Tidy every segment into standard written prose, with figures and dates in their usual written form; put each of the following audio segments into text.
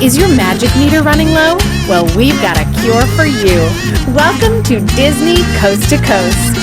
Is your magic meter running low? Well, we've got a cure for you. Welcome to Disney Coast to Coast.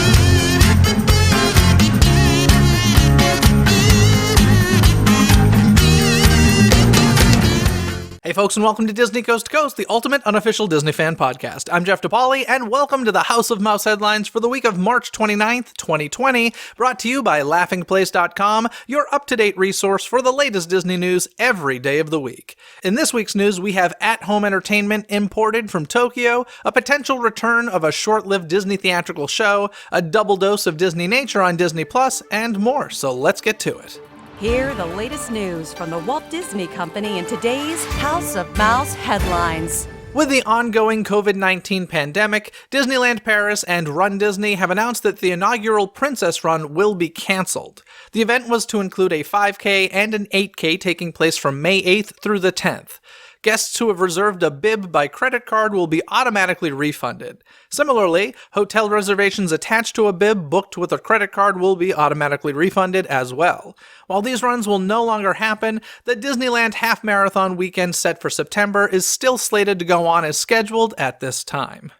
Hey folks, and welcome to Disney Coast to Coast, the ultimate unofficial Disney fan podcast. I'm Jeff DePauli, and welcome to the House of Mouse headlines for the week of March 29th, 2020, brought to you by laughingplace.com, your up-to-date resource for the latest Disney news every day of the week. In this week's news, we have at-home entertainment imported from Tokyo, a potential return of a short-lived Disney theatrical show, a double dose of Disneynature on Disney+, and more, so let's get to it. Hear the latest news from the Walt Disney Company in today's House of Mouse headlines. With the ongoing COVID-19 pandemic, Disneyland Paris and Run Disney have announced that the inaugural Princess Run will be cancelled. The event was to include a 5K and an 8K taking place from May 8th through the 10th. Guests who have reserved a bib by credit card will be automatically refunded. Similarly, hotel reservations attached to a bib booked with a credit card will be automatically refunded as well. While these runs will no longer happen, the Disneyland Half Marathon weekend set for September is still slated to go on as scheduled at this time.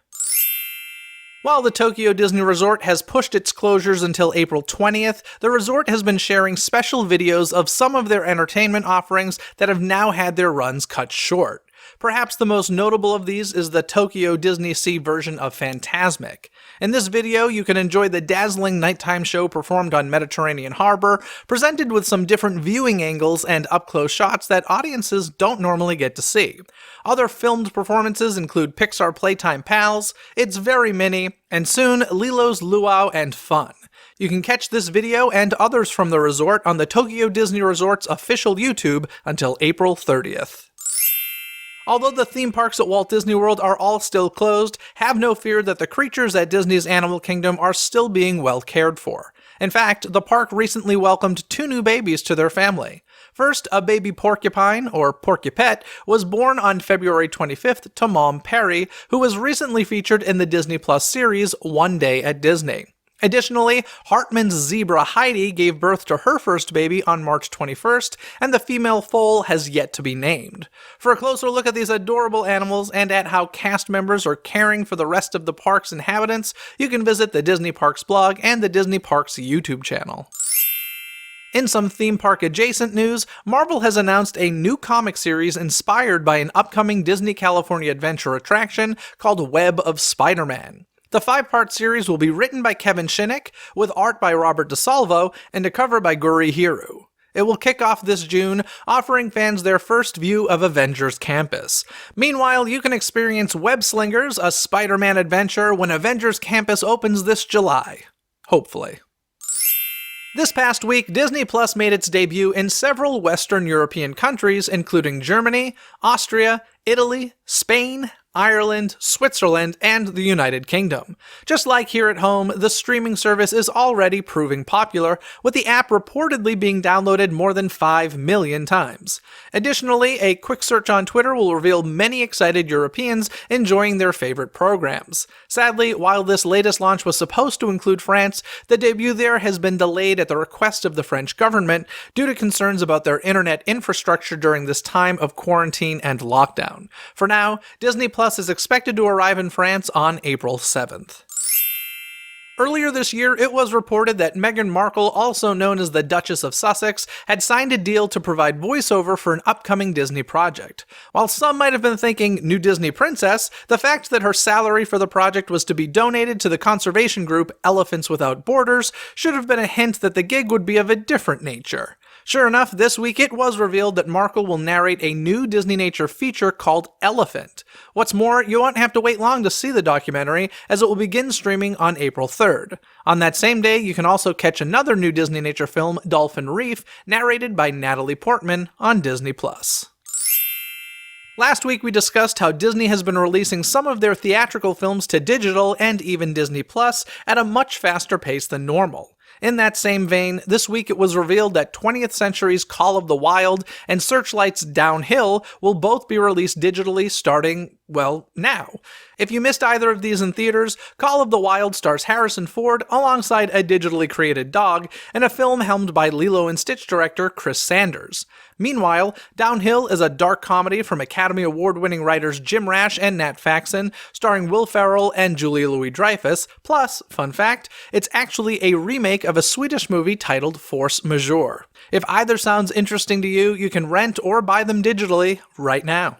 While the Tokyo Disney Resort has pushed its closures until April 20th, the resort has been sharing special videos of some of their entertainment offerings that have now had their runs cut short. Perhaps the most notable of these is the Tokyo Disney Sea version of Fantasmic. In this video, you can enjoy the dazzling nighttime show performed on Mediterranean Harbor, presented with some different viewing angles and up-close shots that audiences don't normally get to see. Other filmed performances include Pixar Playtime Pals, It's Very Mini, and soon Lilo's Luau and Fun. You can catch this video and others from the resort on the Tokyo Disney Resort's official YouTube until April 30th. Although the theme parks at Walt Disney World are all still closed, have no fear that the creatures at Disney's Animal Kingdom are still being well cared for. In fact, the park recently welcomed 2 new babies to their family. First, a baby porcupine, or porcupette, was born on February 25th to Mom Perry, who was recently featured in the Disney Plus series One Day at Disney. Additionally, Hartman's zebra Heidi gave birth to her first baby on March 21st, and the female foal has yet to be named. For a closer look at these adorable animals and at how cast members are caring for the rest of the park's inhabitants, you can visit the Disney Parks blog and the Disney Parks YouTube channel. In some theme park adjacent news, Marvel has announced a new comic series inspired by an upcoming Disney California Adventure attraction called Web of Spider-Man. The 5-part series will be written by Kevin Shinick, with art by Robert DeSalvo, and a cover by Guri Hiru. It will kick off this June, offering fans their first view of Avengers Campus. Meanwhile, you can experience Web Slingers, a Spider-Man adventure, when Avengers Campus opens this July. Hopefully. This past week, Disney Plus made its debut in several Western European countries, including Germany, Austria, Italy, Spain, Ireland, Switzerland, and the United Kingdom. Just like here at home, the streaming service is already proving popular, with the app reportedly being downloaded more than 5 million times. Additionally, a quick search on Twitter will reveal many excited Europeans enjoying their favorite programs. Sadly, while this latest launch was supposed to include France, the debut there has been delayed at the request of the French government due to concerns about their internet infrastructure during this time of quarantine and lockdown. For now, Disney Plus is expected to arrive in France on April 7th. Earlier this year, it was reported that Meghan Markle, also known as the Duchess of Sussex, had signed a deal to provide voiceover for an upcoming Disney project. While some might have been thinking new Disney princess, the fact that her salary for the project was to be donated to the conservation group Elephants Without Borders should have been a hint that the gig would be of a different nature. Sure enough, this week it was revealed that Markle will narrate a new Disneynature feature called Elephant. What's more, you won't have to wait long to see the documentary, as it will begin streaming on April 3rd. On that same day, you can also catch another new Disneynature film, Dolphin Reef, narrated by Natalie Portman on Disney+. Last week we discussed how Disney has been releasing some of their theatrical films to digital and even Disney Plus at a much faster pace than normal. In that same vein, this week it was revealed that 20th Century's Call of the Wild and Searchlight's Downhill will both be released digitally starting Well, now. If you missed either of these in theaters, Call of the Wild stars Harrison Ford alongside a digitally created dog in a film helmed by Lilo & Stitch director Chris Sanders. Meanwhile, Downhill is a dark comedy from Academy Award-winning writers Jim Rash and Nat Faxon, starring Will Ferrell and Julia Louis-Dreyfus, plus, fun fact, it's actually a remake of a Swedish movie titled Force Majeure. If either sounds interesting to you, you can rent or buy them digitally right now.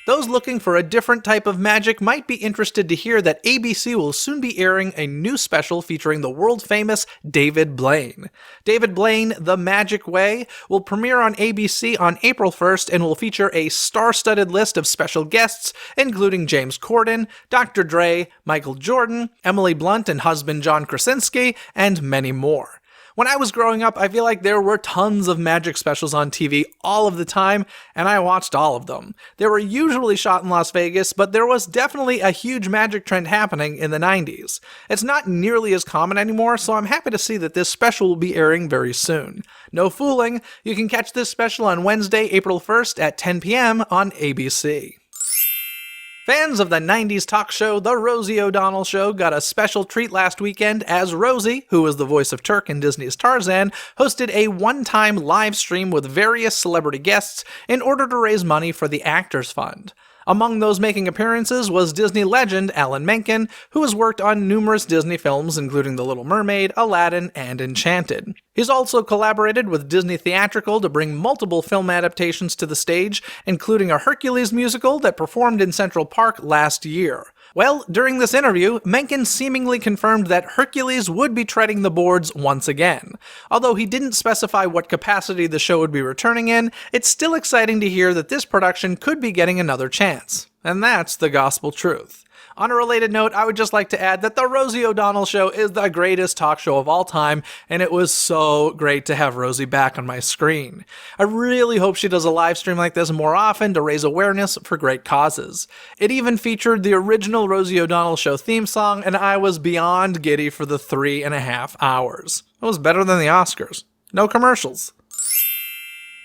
Those looking for a different type of magic might be interested to hear that ABC will soon be airing a new special featuring the world-famous David Blaine. David Blaine, The Magic Way, will premiere on ABC on April 1st and will feature a star-studded list of special guests, including James Corden, Dr. Dre, Michael Jordan, Emily Blunt and husband John Krasinski, and many more. When I was growing up, I feel like there were tons of magic specials on TV all of the time, and I watched all of them. They were usually shot in Las Vegas, but there was definitely a huge magic trend happening in the 90s. It's not nearly as common anymore, so I'm happy to see that this special will be airing very soon. No fooling, you can catch this special on Wednesday, April 1st at 10 p.m. on ABC. Fans of the 90s talk show The Rosie O'Donnell Show got a special treat last weekend as Rosie, who was the voice of Turk in Disney's Tarzan, hosted a one-time live stream with various celebrity guests in order to raise money for the Actors Fund. Among those making appearances was Disney legend Alan Menken, who has worked on numerous Disney films including The Little Mermaid, Aladdin, and Enchanted. He's also collaborated with Disney Theatrical to bring multiple film adaptations to the stage, including a Hercules musical that performed in Central Park last year. Well, during this interview, Menken seemingly confirmed that Hercules would be treading the boards once again. Although he didn't specify what capacity the show would be returning in, it's still exciting to hear that this production could be getting another chance. And that's the gospel truth. On a related note, I would just like to add that The Rosie O'Donnell Show is the greatest talk show of all time, and it was so great to have Rosie back on my screen. I really hope she does a live stream like this more often to raise awareness for great causes. It even featured the original Rosie O'Donnell Show theme song, and I was beyond giddy for the 3.5 hours. It was better than the Oscars. No commercials.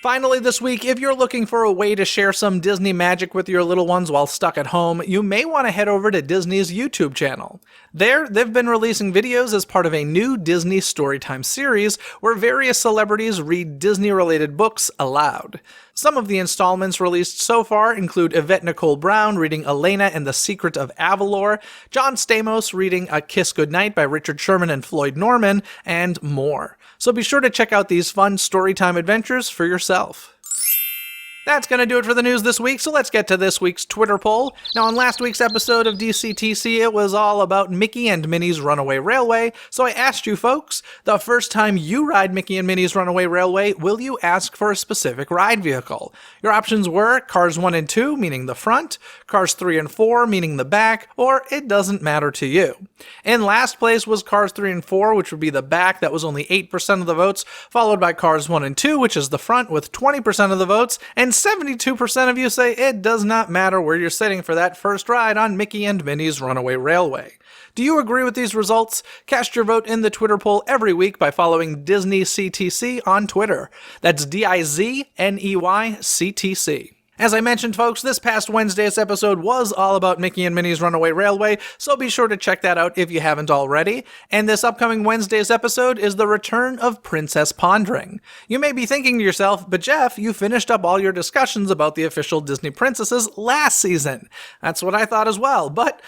Finally this week, if you're looking for a way to share some Disney magic with your little ones while stuck at home, you may want to head over to Disney's YouTube channel. There, they've been releasing videos as part of a new Disney Storytime series where various celebrities read Disney-related books aloud. Some of the installments released so far include Yvette Nicole Brown reading Elena and the Secret of Avalor, John Stamos reading A Kiss Goodnight by Richard Sherman and Floyd Norman, and more. So be sure to check out these fun Storytime adventures for yourself. That's going to do it for the news this week, so let's get to this week's Twitter poll. Now, on last week's episode of DCTC, it was all about Mickey and Minnie's Runaway Railway, so I asked you folks, the first time you ride Mickey and Minnie's Runaway Railway, will you ask for a specific ride vehicle? Your options were Cars 1 and 2, meaning the front, Cars 3 and 4, meaning the back, or it doesn't matter to you. In last place was Cars 3 and 4, which would be the back, that was only 8% of the votes, followed by Cars 1 and 2, which is the front, with 20% of the votes, and 72% of you say it does not matter where you're sitting for that first ride on Mickey and Minnie's Runaway Railway. Do you agree with these results? Cast your vote in the Twitter poll every week by following Disney CTC on Twitter. That's DIZNEYCTC. As I mentioned, folks, this past Wednesday's episode was all about Mickey and Minnie's Runaway Railway, so be sure to check that out if you haven't already. And this upcoming Wednesday's episode is the return of Princess Pondering. You may be thinking to yourself, but Jeff, you finished up all your discussions about the official Disney princesses last season. That's what I thought as well, but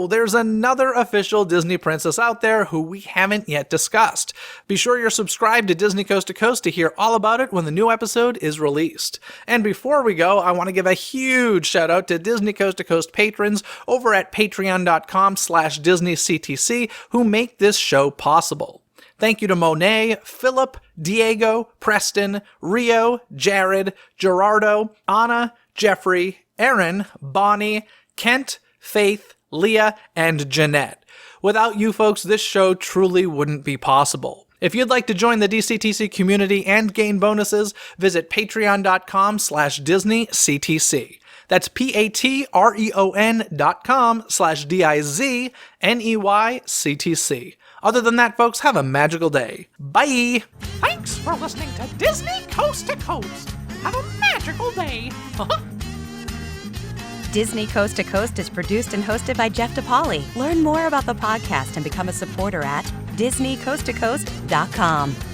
there's another official Disney princess out there who we haven't yet discussed. Be sure you're subscribed to Disney Coast to Coast to hear all about it when the new episode is released. And before we go, I want to give a huge shout out to Disney Coast to Coast patrons over at patreon.com/DisneyCTC who make this show possible. Thank you to Monet, Philip, Diego, Preston, Rio, Jared, Gerardo, Anna, Jeffrey, Aaron, Bonnie, Kent, Faith, Leah, and Jeanette. Without you folks, this show truly wouldn't be possible. If you'd like to join the DCTC community and gain bonuses, visit patreon.com/DisneyCTC. That's patreon.com/DIZNEYCTC. Other than that, folks, have a magical day. Bye! Thanks for listening to Disney Coast to Coast. Have a magical day. Disney Coast to Coast is produced and hosted by Jeff DePauli. Learn more about the podcast and become a supporter at DisneyCoastToCoast.com.